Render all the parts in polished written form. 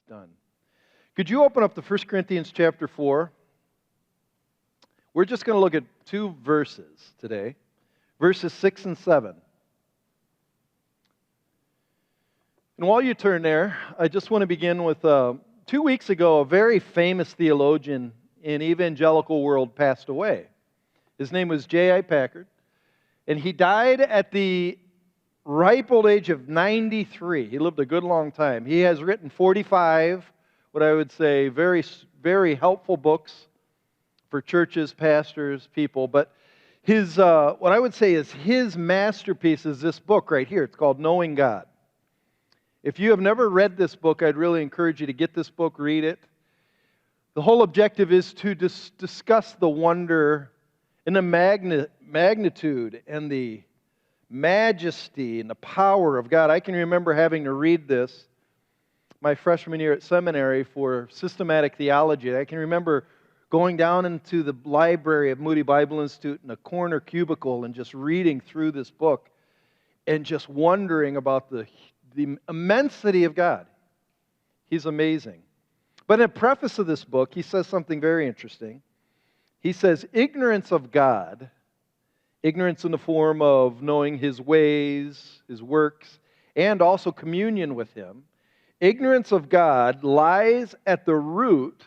done. Could you open up to 1 Corinthians chapter 4? We're just going to look at two verses today, verses 6 and 7. And while you turn there, I just want to begin with 2 weeks ago, a very famous theologian in evangelical world passed away. His name was J.I. Packer, and he died at the ripe old age of 93. He lived a good long time. He has written 45, what I would say, very, very helpful books for churches, pastors, people. But his, what I would say is his masterpiece is this book right here. It's called Knowing God. If you have never read this book, I'd really encourage you to get this book, read it. The whole objective is to discuss the wonder and the magnitude and the majesty and the power of God. I can remember having to read this my freshman year at seminary for systematic theology. I can remember going down into the library of Moody Bible Institute in a corner cubicle and just reading through this book and just wondering about the immensity of God. He's amazing. But in the preface of this book, he says something very interesting. He says, ignorance of God, ignorance in the form of knowing His ways, His works, and also communion with Him, ignorance of God lies at the root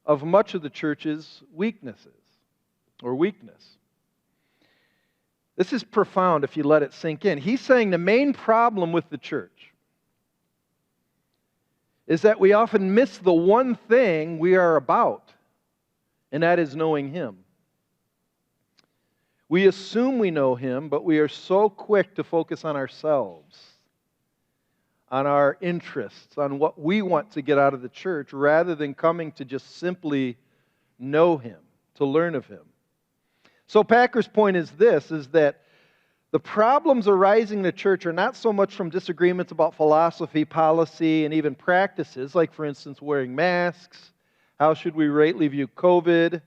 of much of the church's weaknesses or weakness. This is profound if you let it sink in. He's saying the main problem with the church is that we often miss the one thing we are about, and that is knowing Him. We assume we know Him, but we are so quick to focus on ourselves, on our interests, on what we want to get out of the church, rather than coming to just simply know Him, to learn of Him. So Packer's point is this, is that the problems arising in the church are not so much from disagreements about philosophy, policy, and even practices, like, for instance, wearing masks, how should we rightly view COVID,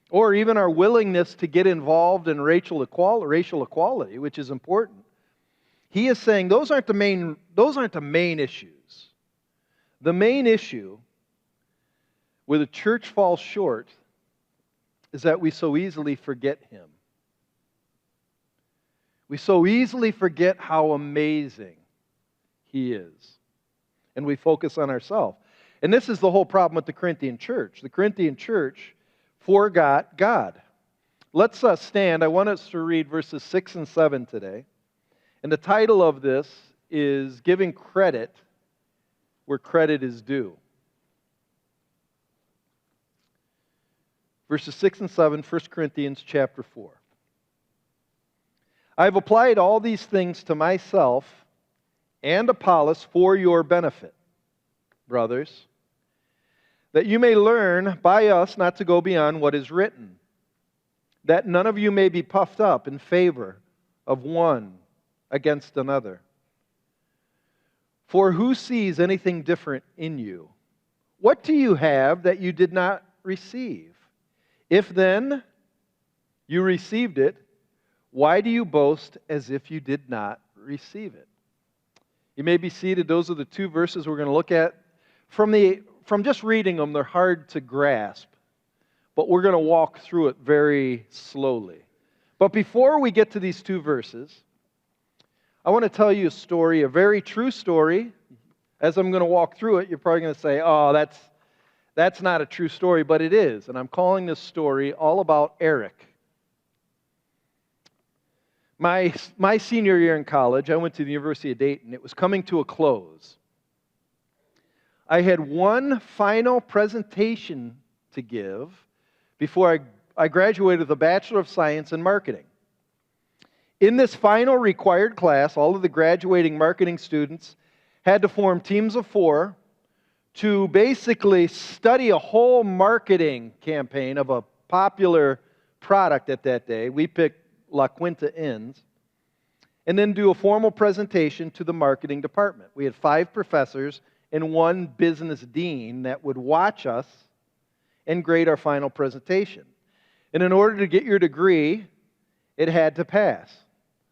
or even our willingness to get involved in racial equality, which is important. He is saying those aren't the main issues. The main issue where the church falls short is that we so easily forget Him. We so easily forget how amazing He is. And we focus on ourselves. And this is the whole problem with the Corinthian church. The Corinthian church forgot God. Let's stand. I want us to read verses 6 and 7 today. And the title of this is Giving Credit Where Credit is Due. Verses 6 and 7, 1 Corinthians chapter 4. I have applied all these things to myself and Apollos for your benefit, brothers, that you may learn by us not to go beyond what is written, that none of you may be puffed up in favor of one against another. For who sees anything different in you? What do you have that you did not receive? If then you received it, why do you boast as if you did not receive it? You may be seated. Those are the two verses we're going to look at. From just reading them, they're hard to grasp, but we're going to walk through it very slowly. But before we get to these two verses, I want to tell you a story, a very true story. As I'm going to walk through it, you're probably going to say, oh, that's not a true story, but it is. And I'm calling this story all about Eric. My senior year in college, I went to the University of Dayton. It was coming to a close. I had one final presentation to give before I graduated with a Bachelor of Science in Marketing. In this final required class, all of the graduating marketing students had to form teams of 4 to basically study a whole marketing campaign of a popular product at that day. We picked La Quinta Inns. And then do a formal presentation to the marketing department. We had 5 professors and 1 business dean that would watch us and grade our final presentation. And in order to get your degree, it had to pass.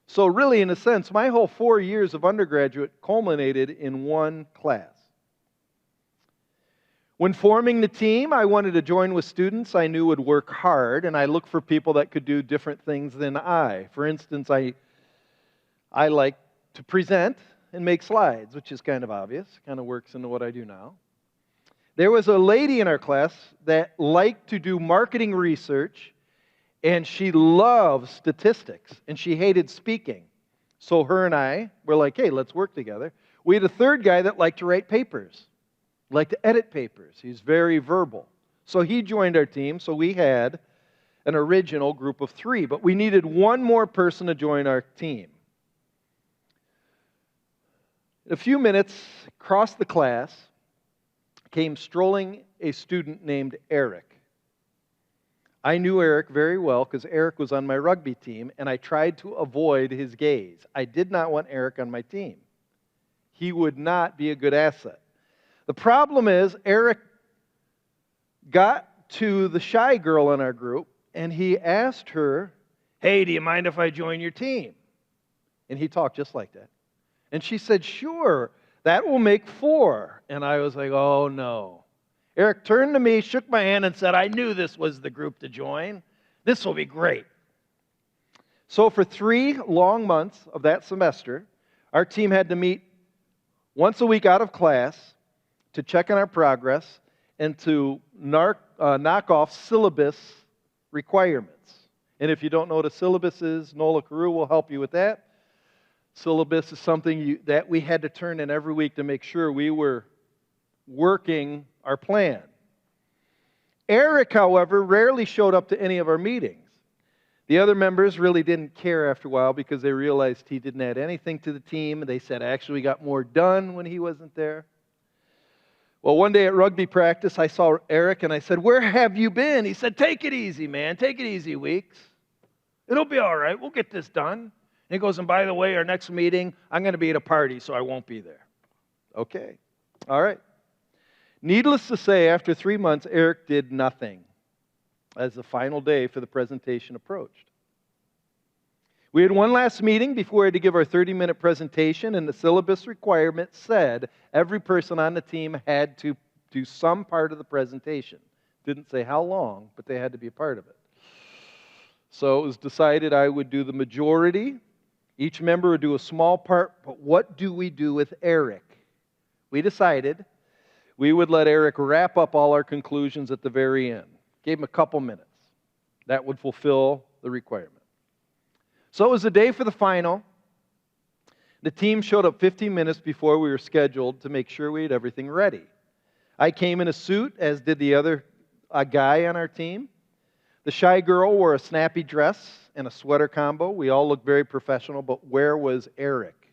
So really, in a sense, my whole 4 years of undergraduate culminated in one class. When forming the team, I wanted to join with students I knew would work hard, and I looked for people that could do different things than I. For instance, I like to present and make slides, which is kind of obvious, kind of works into what I do now. There was a lady in our class that liked to do marketing research, and she loved statistics, and she hated speaking. So her and I were like, hey, let's work together. We had a third guy that liked to write papers, liked to edit papers. He's very verbal. So he joined our team, so we had an original group of 3, but we needed one more person to join our team. In a few minutes, across the class, came strolling a student named Eric. I knew Eric very well because Eric was on my rugby team, and I tried to avoid his gaze. I did not want Eric on my team. He would not be a good asset. The problem is, Eric got to the shy girl in our group, and he asked her, hey, do you mind if I join your team? And he talked just like that. And she said, sure, that will make 4. And I was like, oh no. Eric turned to me, shook my hand, and said, I knew this was the group to join. This will be great. So for 3 long months of that semester, our team had to meet once a week out of class to check on our progress and to knock off syllabus requirements. And if you don't know what a syllabus is, Nola Carew will help you with that. Syllabus is something that we had to turn in every week to make sure we were working our plan. Eric, however, rarely showed up to any of our meetings. The other members really didn't care after a while because they realized he didn't add anything to the team. They said, actually, we got more done when he wasn't there. Well, one day at rugby practice, I saw Eric and I said, where have you been? He said, take it easy, man. Take it easy, Weeks. It'll be all right. We'll get this done. And he goes, and by the way, our next meeting, I'm going to be at a party, so I won't be there. Okay. All right. Needless to say, after 3 months, Eric did nothing as the final day for the presentation approached. We had one last meeting before we had to give our 30-minute presentation, and the syllabus requirement said every person on the team had to do some part of the presentation. Didn't say how long, but they had to be a part of it. So it was decided I would do the majority. Each member would do a small part, but what do we do with Eric? We decided we would let Eric wrap up all our conclusions at the very end. Gave him a couple minutes. That would fulfill the requirement. So it was the day for the final. The team showed up 15 minutes before we were scheduled to make sure we had everything ready. I came in a suit, as did the other guy on our team. The shy girl wore a snappy dress and a sweater combo. We all looked very professional, but where was Eric?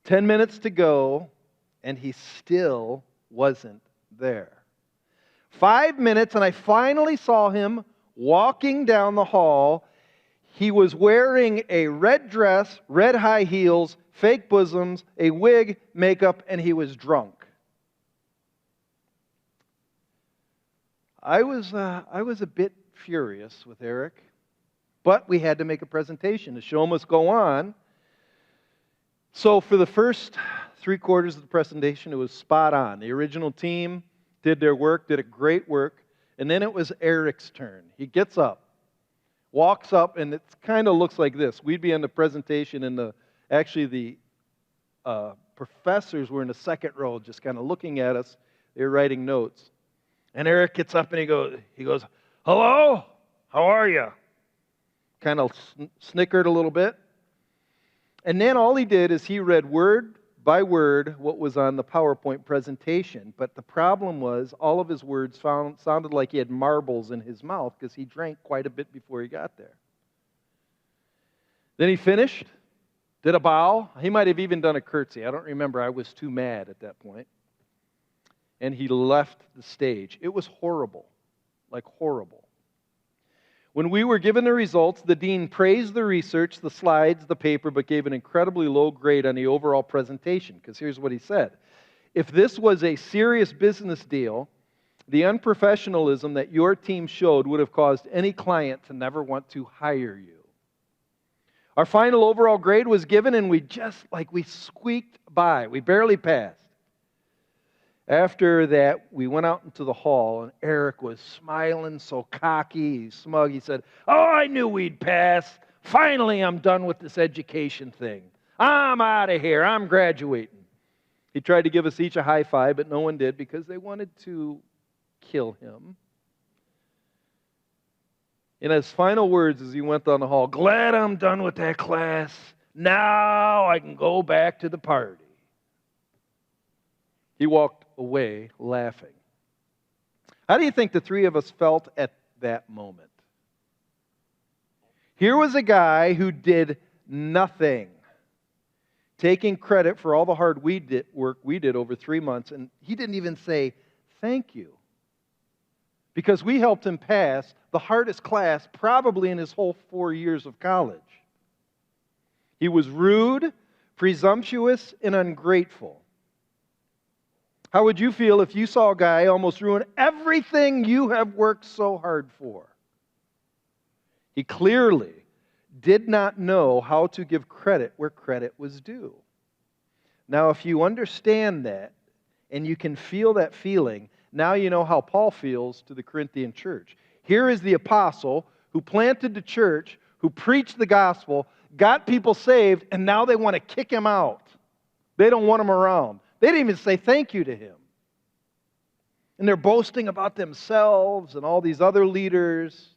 10 minutes to go, and he still wasn't there. 5 minutes, and I finally saw him walking down the hall. He was wearing a red dress, red high heels, fake bosoms, a wig, makeup, and he was drunk. I was a bit furious with Eric, but we had to make a presentation. The show must go on. So for the first 3/4 of the presentation, it was spot on. The original team did their work, did a great work, and then it was Eric's turn. He gets up, walks up, and it kind of looks like this. We'd be on the presentation, and the professors were in the second row just kind of looking at us. They were writing notes. And Eric gets up and he goes, hello, how are you? Kind of snickered a little bit. And then all he did is he read word by word what was on the PowerPoint presentation. But the problem was all of his words sounded like he had marbles in his mouth because he drank quite a bit before he got there. Then he finished, did a bow. He might have even done a curtsy. I don't remember. I was too mad at that point. And he left the stage. It was horrible, like horrible. When we were given the results, the dean praised the research, the slides, the paper, but gave an incredibly low grade on the overall presentation, because here's what he said. If this was a serious business deal, the unprofessionalism that your team showed would have caused any client to never want to hire you. Our final overall grade was given, and we squeaked by. We barely passed. After that, we went out into the hall, and Eric was smiling, so cocky, smug. He said, "Oh, I knew we'd pass. Finally, I'm done with this education thing. I'm out of here. I'm graduating." He tried to give us each a high five, but no one did because they wanted to kill him. In his final words as he went down the hall, "Glad I'm done with that class. Now I can go back to the party." He walked away laughing. How do you think the three of us felt at that moment? Here was a guy who did nothing, taking credit for all the hard work we did over 3 months, and he didn't even say thank you. Because we helped him pass the hardest class probably in his whole 4 years of college. He was rude, presumptuous, and ungrateful. How would you feel if you saw a guy almost ruin everything you have worked so hard for? He clearly did not know how to give credit where credit was due. Now, if you understand that and you can feel that feeling, now you know how Paul feels to the Corinthian church. Here is the apostle who planted the church, who preached the gospel, got people saved, and now they want to kick him out. They don't want him around. They didn't even say thank you to him. And they're boasting about themselves and all these other leaders.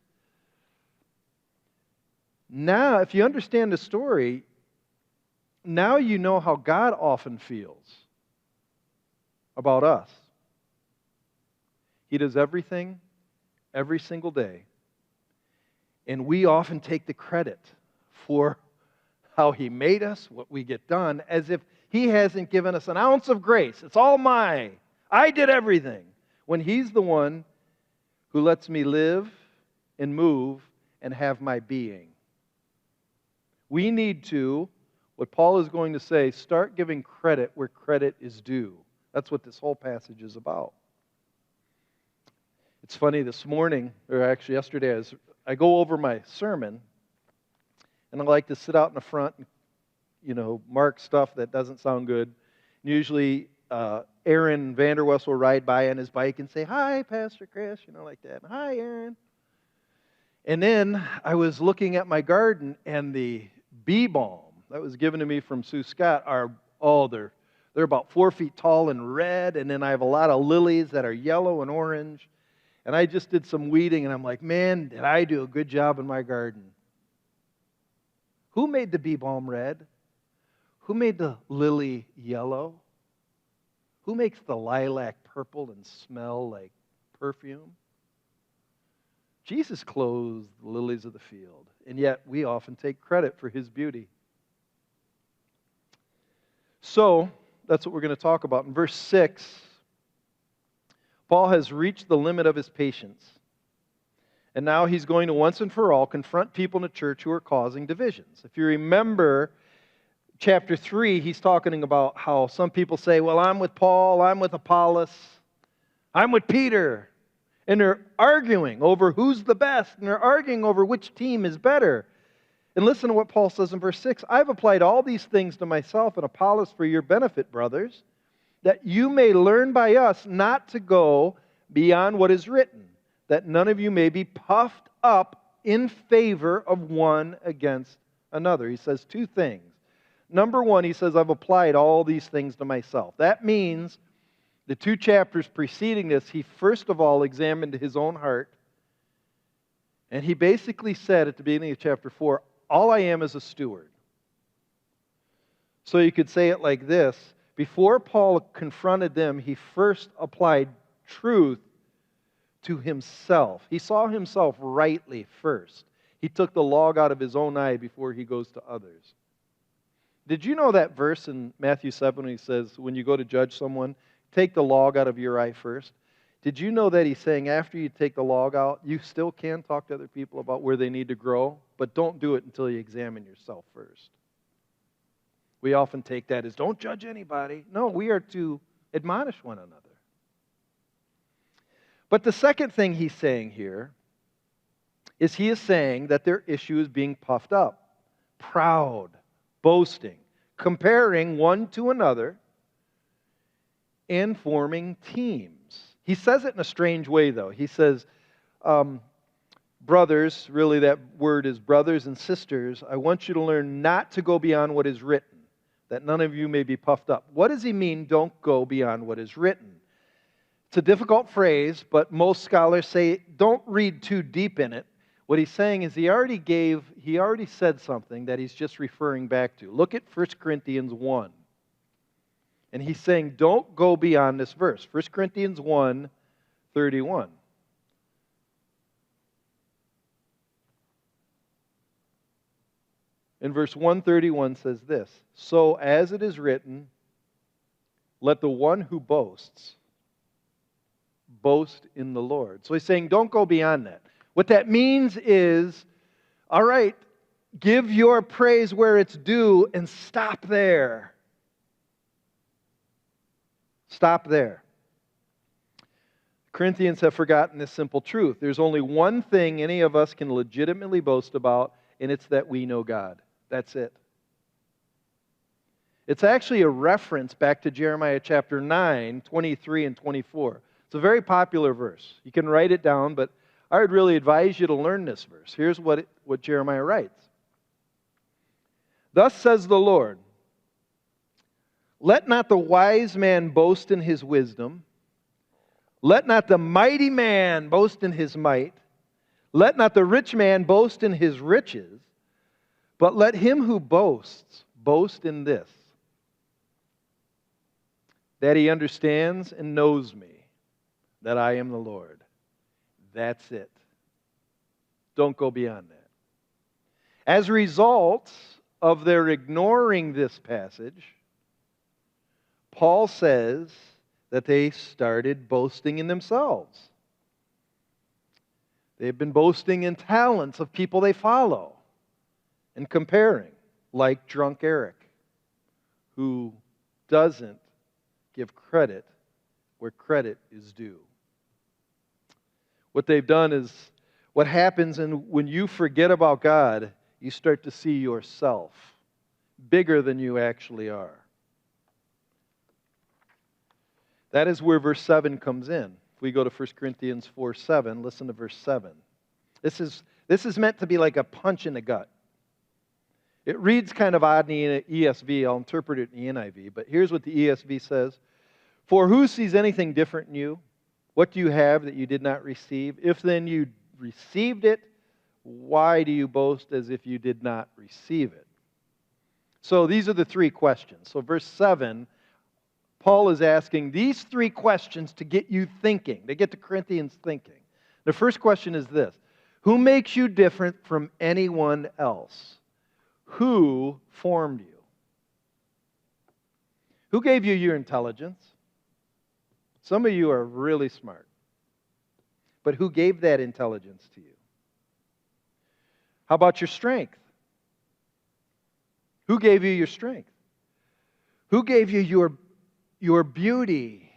Now, if you understand the story, now you know how God often feels about us. He does everything every single day. And we often take the credit for how He made us, what we get done, as if He hasn't given us an ounce of grace. It's all mine. I did everything. When He's the one who lets me live and move and have my being. We need to, what Paul is going to say, start giving credit where credit is due. That's what this whole passage is about. It's funny, this morning, or actually yesterday, I go over my sermon, and I like to sit out in the front and, mark stuff that doesn't sound good. Usually, Aaron Vanderwest will ride by on his bike and say, "Hi, Pastor Chris," like that. "Hi, Aaron." And then I was looking at my garden, and the bee balm that was given to me from Sue Scott they're about 4 feet tall and red, and then I have a lot of lilies that are yellow and orange. And I just did some weeding, and I'm like, man, did I do a good job in my garden. Who made the bee balm red? Who made the lily yellow? Who makes the lilac purple and smell like perfume? Jesus clothes the lilies of the field, and yet we often take credit for His beauty. So, that's what we're going to talk about. In verse 6, Paul has reached the limit of his patience. And now he's going to once and for all confront people in the church who are causing divisions. If you remember chapter 3, he's talking about how some people say, well, I'm with Paul, I'm with Apollos, I'm with Peter. And they're arguing over who's the best, and they're arguing over which team is better. And listen to what Paul says in verse 6. I've applied all these things to myself and Apollos for your benefit, brothers, that you may learn by us not to go beyond what is written, that none of you may be puffed up in favor of one against another. He says two things. Number one, he says, I've applied all these things to myself. That means the 2 chapters preceding this, he first of all examined his own heart, and he basically said at the beginning of chapter 4, all I am is a steward. So you could say it like this. Before Paul confronted them, he first applied truth to himself. He saw himself rightly first. He took the log out of his own eye before he goes to others. Did you know that verse in Matthew 7 when he says, when you go to judge someone, take the log out of your eye first? Did you know that he's saying after you take the log out, you still can talk to other people about where they need to grow, but don't do it until you examine yourself first. We often take that as don't judge anybody. No, we are to admonish one another. But the second thing he's saying here is he is saying that their issue is being puffed up, proud, boasting, comparing one to another, and forming teams. He says it in a strange way, though. He says, brothers, really that word is brothers and sisters, I want you to learn not to go beyond what is written, that none of you may be puffed up. What does he mean, don't go beyond what is written? It's a difficult phrase, but most scholars say don't read too deep in it. What he's saying is he already said something that he's just referring back to. Look at 1 Corinthians 1. And he's saying don't go beyond this verse. 1 Corinthians 1:31. In verse 131 says this, so as it is written, let the one who boasts boast in the Lord. So he's saying don't go beyond that. What that means is, all right, give your praise where it's due and stop there. Stop there. Corinthians have forgotten this simple truth. There's only one thing any of us can legitimately boast about, and it's that we know God. That's it. It's actually a reference back to Jeremiah chapter 9, 23 and 24. It's a very popular verse. You can write it down, but I would really advise you to learn this verse. Here's what Jeremiah writes. Thus says the Lord, let not the wise man boast in his wisdom. Let not the mighty man boast in his might. Let not the rich man boast in his riches. But let him who boasts boast in this, that he understands and knows me, that I am the Lord. That's it. Don't go beyond that. As a result of their ignoring this passage, Paul says that they started boasting in themselves. They've been boasting in talents of people they follow and comparing, like drunk Eric, who doesn't give credit where credit is due. What they've done is, what happens when you forget about God, you start to see yourself bigger than you actually are. That is where verse 7 comes in. If we go to 1 Corinthians 4:7, listen to verse 7. This is meant to be like a punch in the gut. It reads kind of odd in the ESV. I'll interpret it in the NIV. But here's what the ESV says. For who sees anything different in you? What do you have that you did not receive? If then you received it, why do you boast as if you did not receive it? So these are the three questions. So verse 7, Paul is asking these three questions to get you thinking. They get the Corinthians thinking. The first question is this. Who makes you different from anyone else? Who formed you? Who gave you your intelligence? Some of you are really smart. But who gave that intelligence to you? How about your strength? Who gave you your strength? Who gave you your beauty?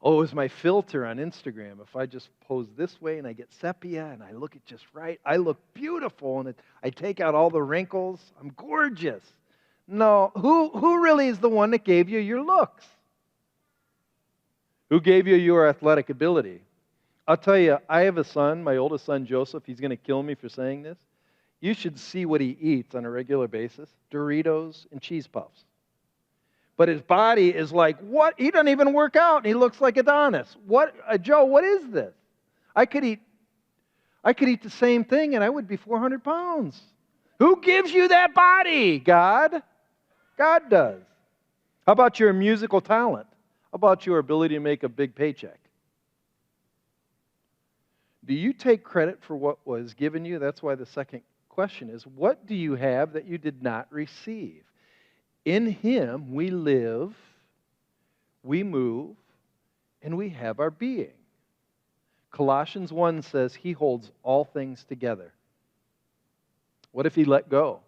Oh, it was my filter on Instagram. If I just pose this way and I get sepia and I look it just right, I look beautiful and I take out all the wrinkles. I'm gorgeous. No, who really is the one that gave you your looks? Who gave you your athletic ability? I'll tell you, I have a son, my oldest son, Joseph. He's going to kill me for saying this. You should see what he eats on a regular basis. Doritos and cheese puffs. But his body is like, what? He doesn't even work out, and he looks like Adonis. What, Joe, what is this? I could eat the same thing, and I would be 400 pounds. Who gives you that body? God? God does. How about your musical talent? How about your ability to make a big paycheck? Do you take credit for what was given you? That's why the second question is, what do you have that you did not receive? In Him we live, we move, and we have our being. Colossians 1 says He holds all things together. What if He let go?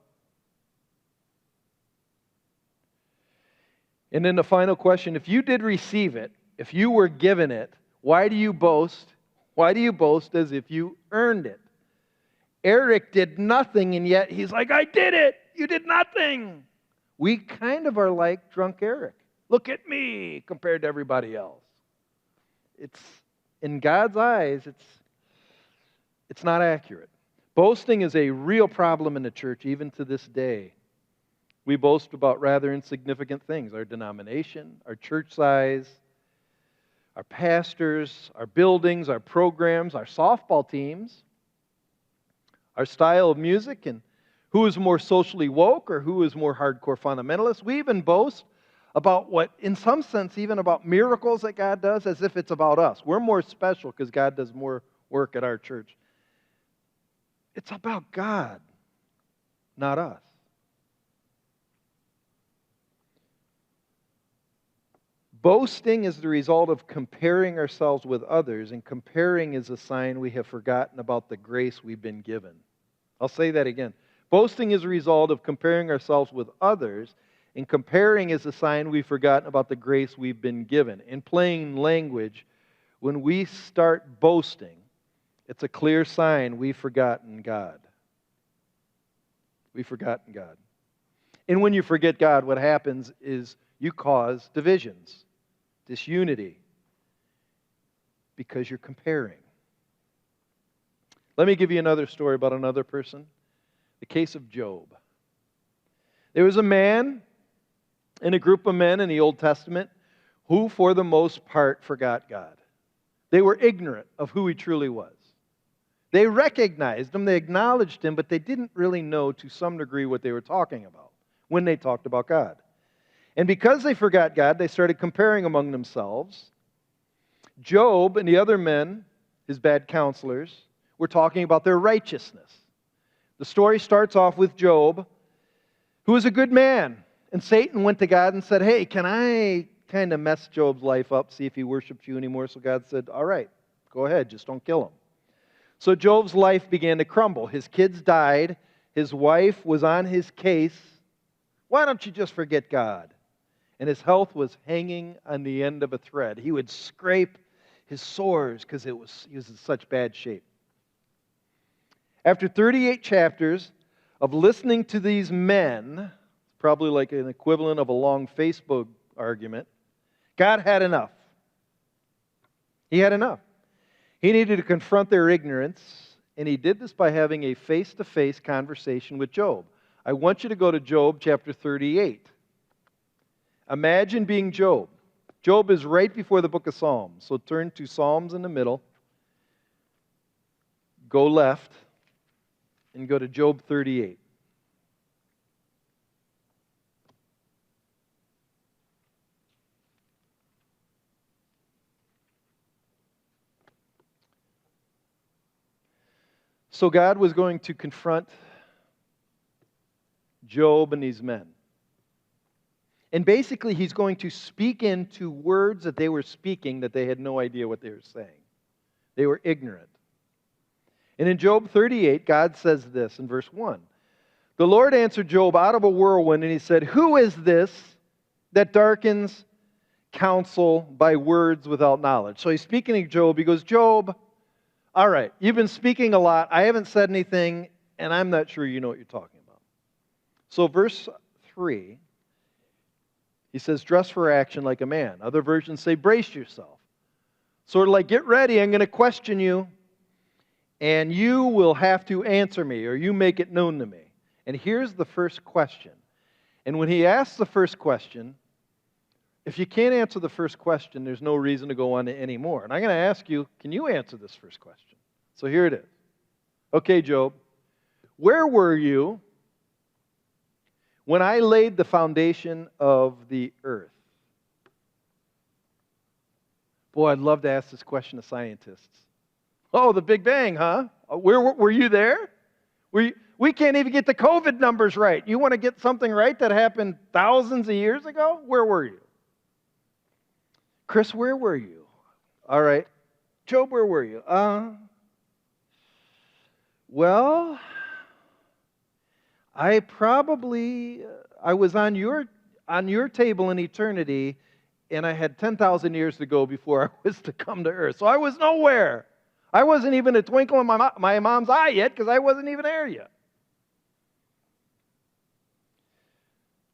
And then the final question, if you did receive it, if you were given it, why do you boast? Why do you boast as if you earned it? Eric did nothing, and yet he's like, I did it. You did nothing. We kind of are like drunk Eric. Look at me compared to everybody else. It's in God's eyes, it's not accurate. Boasting is a real problem in the church, even to this day. We boast about rather insignificant things: our denomination, our church size, our pastors, our buildings, our programs, our softball teams, our style of music, and who is more socially woke or who is more hardcore fundamentalist. We even boast about what, in some sense, even about miracles that God does, as if it's about us. We're more special because God does more work at our church. It's about God, not us. Boasting is the result of comparing ourselves with others, and comparing is a sign we have forgotten about the grace we've been given. I'll say that again. Boasting is a result of comparing ourselves with others, and comparing is a sign we've forgotten about the grace we've been given. In plain language, when we start boasting, it's a clear sign we've forgotten God. We've forgotten God. And when you forget God, what happens is you cause divisions, disunity, because you're comparing. Let me give you another story about another person. The case of Job. There was a man in a group of men in the Old Testament who, for the most part, forgot God. They were ignorant of who He truly was. They recognized Him, they acknowledged Him, but they didn't really know to some degree what they were talking about when they talked about God. And because they forgot God, they started comparing among themselves. Job and the other men, his bad counselors, were talking about their righteousness. The story starts off with Job, who was a good man. And Satan went to God and said, hey, can I kind of mess Job's life up, see if he worships you anymore? So God said, all right, go ahead, just don't kill him. So Job's life began to crumble. His kids died. His wife was on his case. Why don't you just forget God? And his health was hanging on the end of a thread. He would scrape his sores because he was in such bad shape. After 38 chapters of listening to these men, probably like an equivalent of a long Facebook argument, God had enough. He had enough. He needed to confront their ignorance, and He did this by having a face-to-face conversation with Job. I want you to go to Job chapter 38. Imagine being Job. Job is right before the book of Psalms, so turn to Psalms in the middle, go left, and go to Job 38. So God was going to confront Job and these men. And basically, He's going to speak into words that they were speaking that they had no idea what they were saying. They were ignorant. And in Job 38, God says this in verse 1. The Lord answered Job out of a whirlwind, and He said, who is this that darkens counsel by words without knowledge? So He's speaking to Job. He goes, Job, all right, you've been speaking a lot. I haven't said anything, and I'm not sure you know what you're talking about. So verse 3, He says, dress for action like a man. Other versions say, brace yourself. Sort of like, get ready, I'm going to question you, and you will have to answer me, or you make it known to me. And here's the first question. And when he asks the first question, if you can't answer the first question, there's no reason to go on to any more. And I'm going to ask you, can you answer this first question? So here it is. Okay, Job, where were you when I laid the foundation of the earth? Boy, I'd love to ask this question to scientists. Oh, the Big Bang, huh? Where were you there? We can't even get the COVID numbers right. You want to get something right that happened thousands of years ago? Where were you? Chris, where were you? All right. Job, where were you? Well, I was on your table in eternity, and I had 10,000 years to go before I was to come to earth. So I was nowhere. I wasn't even a twinkle in my mom's eye yet because I wasn't even there yet.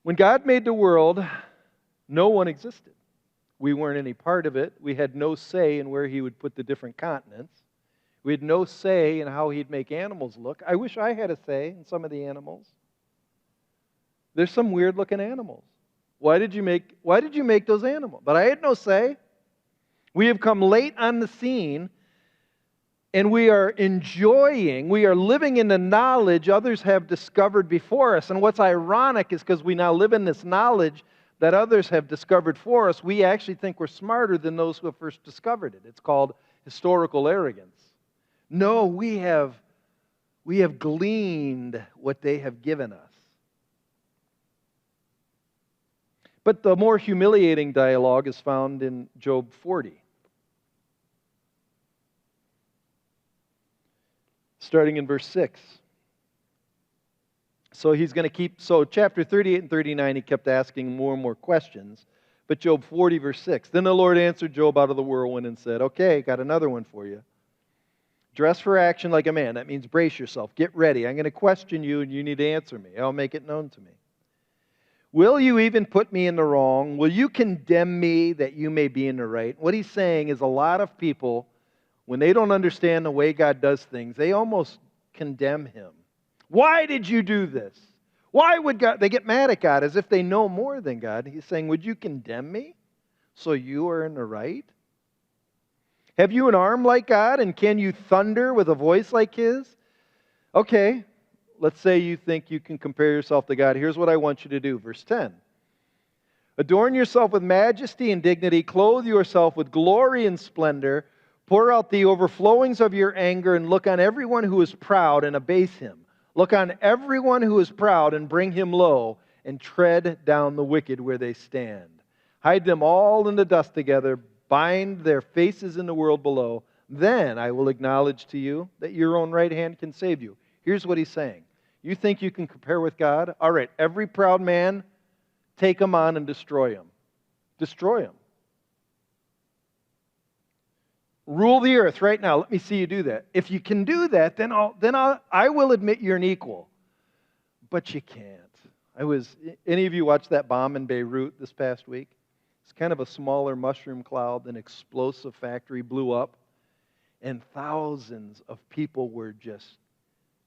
When God made the world, No one existed. We weren't any part of it. We had no say in where he would put the different continents. We had no say in how he'd make animals look. I wish I had a say in some of the animals. There's some weird-looking animals. Why did you make those animals? But I had no say. We have come late on the scene, and we are living in the knowledge others have discovered before us. And what's ironic is because we now live in this knowledge that others have discovered for us, we actually think we're smarter than those who have first discovered it. It's called historical arrogance. No, we have gleaned what they have given us. But the more humiliating dialogue is found in Job 40. Starting in verse 6. So chapter 38 and 39, he kept asking more and more questions. But Job 40, verse 6. Then the Lord answered Job out of the whirlwind and said, okay, got another one for you. Dress for action like a man. That means brace yourself. Get ready. I'm going to question you and you need to answer me. I'll make it known to me. Will you even put me in the wrong? Will you condemn me that you may be in the right? What he's saying is a lot of people, when they don't understand the way God does things, they almost condemn him. Why did you do this? Why would God? They get mad at God as if they know more than God. He's saying, would you condemn me so you are in the right? Have you an arm like God, and can you thunder with a voice like his? Okay, let's say you think you can compare yourself to God. Here's what I want you to do. Verse 10. Adorn yourself with majesty and dignity. Clothe yourself with glory and splendor. Pour out the overflowings of your anger and look on everyone who is proud and abase him. Look on everyone who is proud and bring him low, and tread down the wicked where they stand. Hide them all in the dust together. Bind their faces in the world below. Then I will acknowledge to you that your own right hand can save you. Here's what he's saying. You think you can compare with God? All right, every proud man, take him on and destroy him. Destroy him. Rule the earth right now. Let me see you do that. If you can do that, then I will admit you're an equal. But you can't. Any of you watched that bomb in Beirut this past week? It's kind of a smaller mushroom cloud. An explosive factory blew up, and thousands of people were just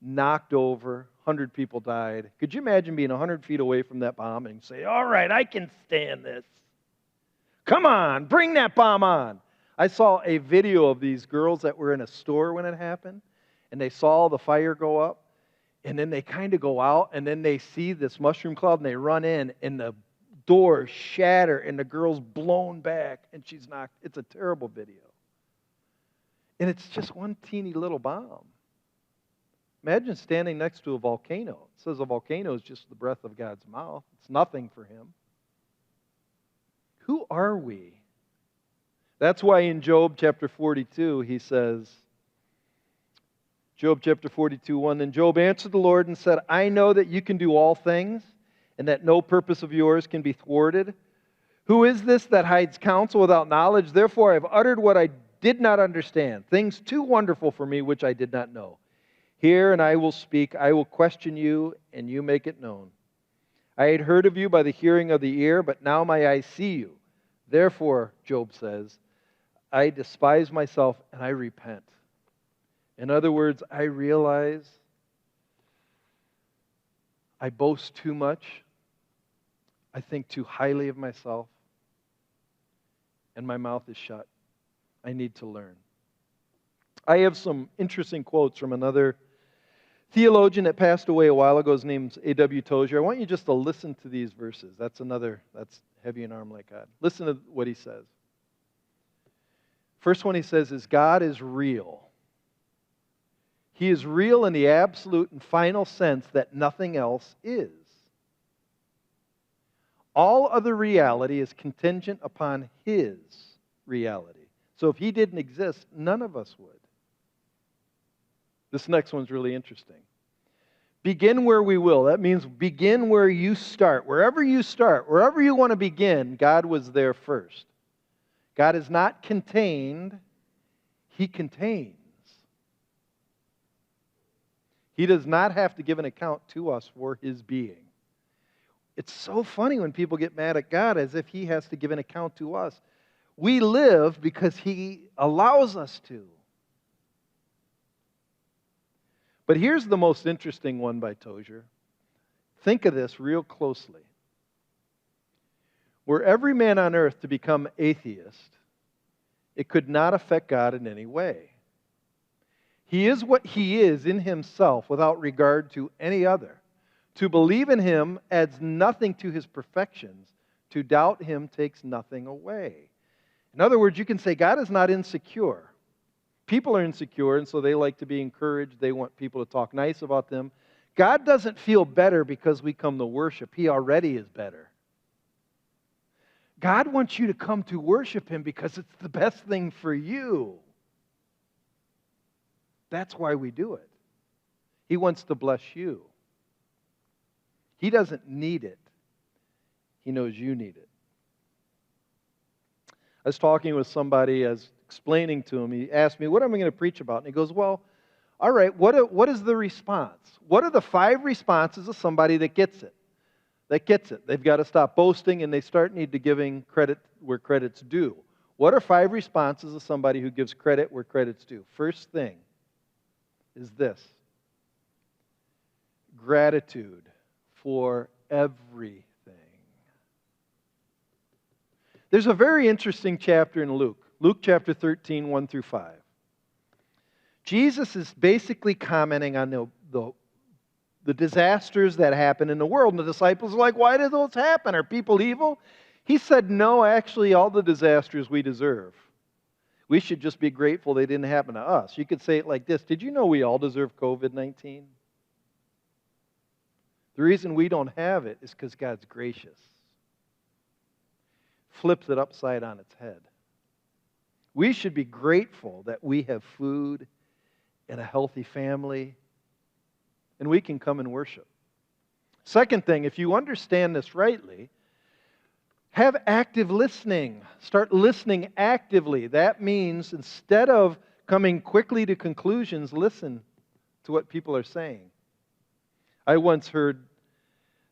knocked over. 100 people died. Could you imagine being 100 feet away from that bomb and say, all right, I can stand this. Come on, bring that bomb on. I saw a video of these girls that were in a store when it happened, and they saw the fire go up, and then they kind of go out, and then they see this mushroom cloud, and they run in, and the doors shatter, and the girl's blown back, and she's knocked. It's a terrible video. And it's just one teeny little bomb. Imagine standing next to a volcano. It says a volcano is just the breath of God's mouth. It's nothing for him. Who are we? That's why in Job chapter 42, he says, Job chapter 42, 1, Then Job answered the Lord and said, I know that you can do all things, and that no purpose of yours can be thwarted. Who is this that hides counsel without knowledge? Therefore I have uttered what I did not understand, things too wonderful for me which I did not know. Hear, and I will speak. I will question you, and you make it known. I had heard of you by the hearing of the ear, but now my eyes see you. Therefore, Job says, I despise myself and I repent. In other words, I realize I boast too much. I think too highly of myself. And my mouth is shut. I need to learn. I have some interesting quotes from another theologian that passed away a while ago. His name's A.W. Tozier. I want you just to listen to these verses. That's heavy an arm like God. Listen to what he says. First one he says is, God is real. He is real in the absolute and final sense that nothing else is. All other reality is contingent upon His reality. So if He didn't exist, none of us would. This next one's really interesting. Begin where we will. That means begin where you start. Wherever you start, wherever you want to begin, God was there first. God is not contained, He contains. He does not have to give an account to us for His being. It's so funny when people get mad at God as if He has to give an account to us. We live because He allows us to. But here's the most interesting one by Tozer. Think of this real closely. Were every man on earth to become atheist, it could not affect God in any way. He is what He is in Himself without regard to any other. To believe in Him adds nothing to His perfections. To doubt Him takes nothing away. In other words, you can say God is not insecure. People are insecure, and so they like to be encouraged. They want people to talk nice about them. God doesn't feel better because we come to worship. He already is better. God wants you to come to worship Him because it's the best thing for you. That's why we do it. He wants to bless you. He doesn't need it. He knows you need it. I was talking with somebody, I was explaining to him, he asked me, what am I going to preach about? And he goes, well, all right, what is the response? What are the 5 responses of somebody that gets it? That gets it. They've got to stop boasting and they need to giving credit where credit's due. What are 5 responses of somebody who gives credit where credit's due? First thing is this: gratitude for everything. There's a very interesting chapter in Luke. Luke chapter 13, 1 through 5. Jesus is basically commenting on the disasters that happen in the world. And the disciples are like, why do those happen? Are people evil? He said, no, actually, all the disasters we deserve. We should just be grateful they didn't happen to us. You could say it like this: did you know we all deserve COVID-19? The reason we don't have it is because God's gracious. Flips it upside on its head. We should be grateful that we have food and a healthy family, and we can come and worship. Second thing, if you understand this rightly, have active listening. Start listening actively. That means instead of coming quickly to conclusions, listen to what people are saying. I once heard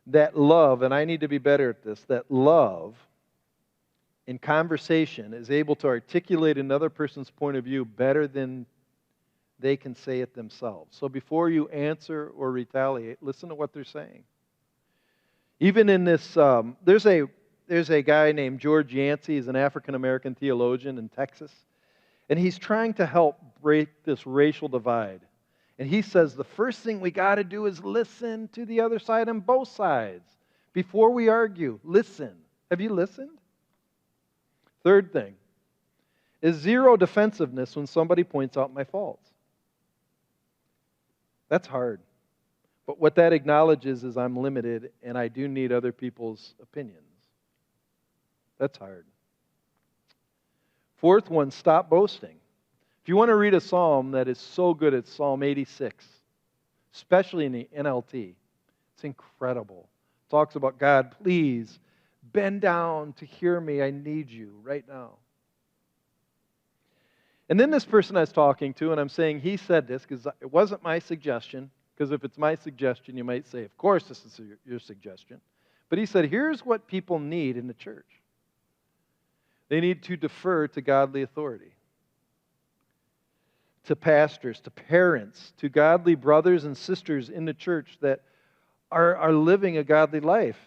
that love, and I need to be better at this, that love in conversation is able to articulate another person's point of view better than they can say it themselves. So before you answer or retaliate, listen to what they're saying. Even in this, there's a guy named George Yancey. He's an African-American theologian in Texas. And he's trying to help break this racial divide. And he says the first thing we got to do is listen to the other side on both sides. Before we argue, listen. Have you listened? Third thing is zero defensiveness when somebody points out my faults. That's hard. But what that acknowledges is I'm limited and I do need other people's opinions. That's hard. Fourth one, stop boasting. If you want to read a psalm that is so good, it's Psalm 86, especially in the NLT. It's incredible. It talks about God, please bend down to hear me. I need you right now. And then this person I was talking to, and I'm saying he said this because it wasn't my suggestion, because if it's my suggestion, you might say, of course this is your suggestion. But he said, here's what people need in the church. They need to defer to godly authority, to pastors, to parents, to godly brothers and sisters in the church that are living a godly life.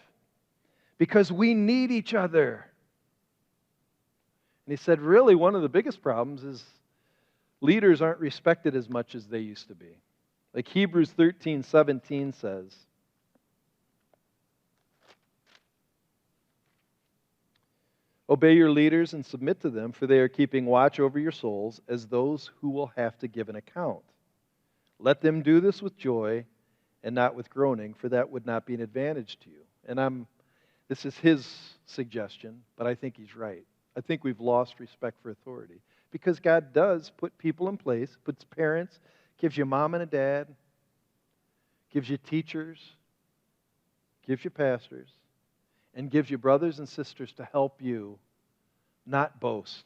Because we need each other. And he said, really, one of the biggest problems is leaders aren't respected as much as they used to be. Like Hebrews 13:17 says, obey your leaders and submit to them, for they are keeping watch over your souls as those who will have to give an account. Let them do this with joy and not with groaning, for that would not be an advantage to you. And this is his suggestion, but I think he's right. I think we've lost respect for authority. Because God does put people in place, puts parents, gives you a mom and a dad, gives you teachers, gives you pastors, and gives you brothers and sisters to help you not boast.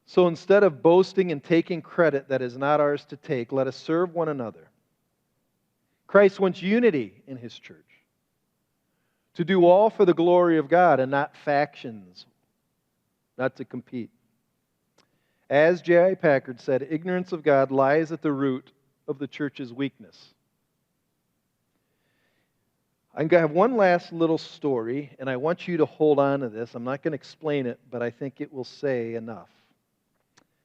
So instead of boasting and taking credit that is not ours to take, let us serve one another. Christ wants unity in His church. To do all for the glory of God and not factions, not to compete. As J.I. Packer said, ignorance of God lies at the root of the church's weakness. I'm going to have one last little story, and I want you to hold on to this. I'm not going to explain it, but I think it will say enough.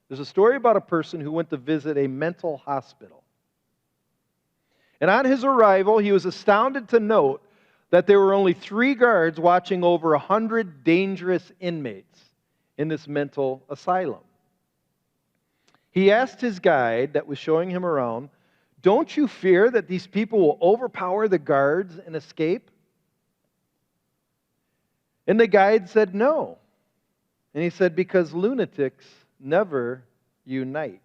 There's a story about a person who went to visit a mental hospital. And on his arrival, he was astounded to note that there were only 3 guards watching over 100 dangerous inmates in this mental asylum. He asked his guide that was showing him around, "Don't you fear that these people will overpower the guards and escape?" And the guide said no. And he said, "Because lunatics never unite."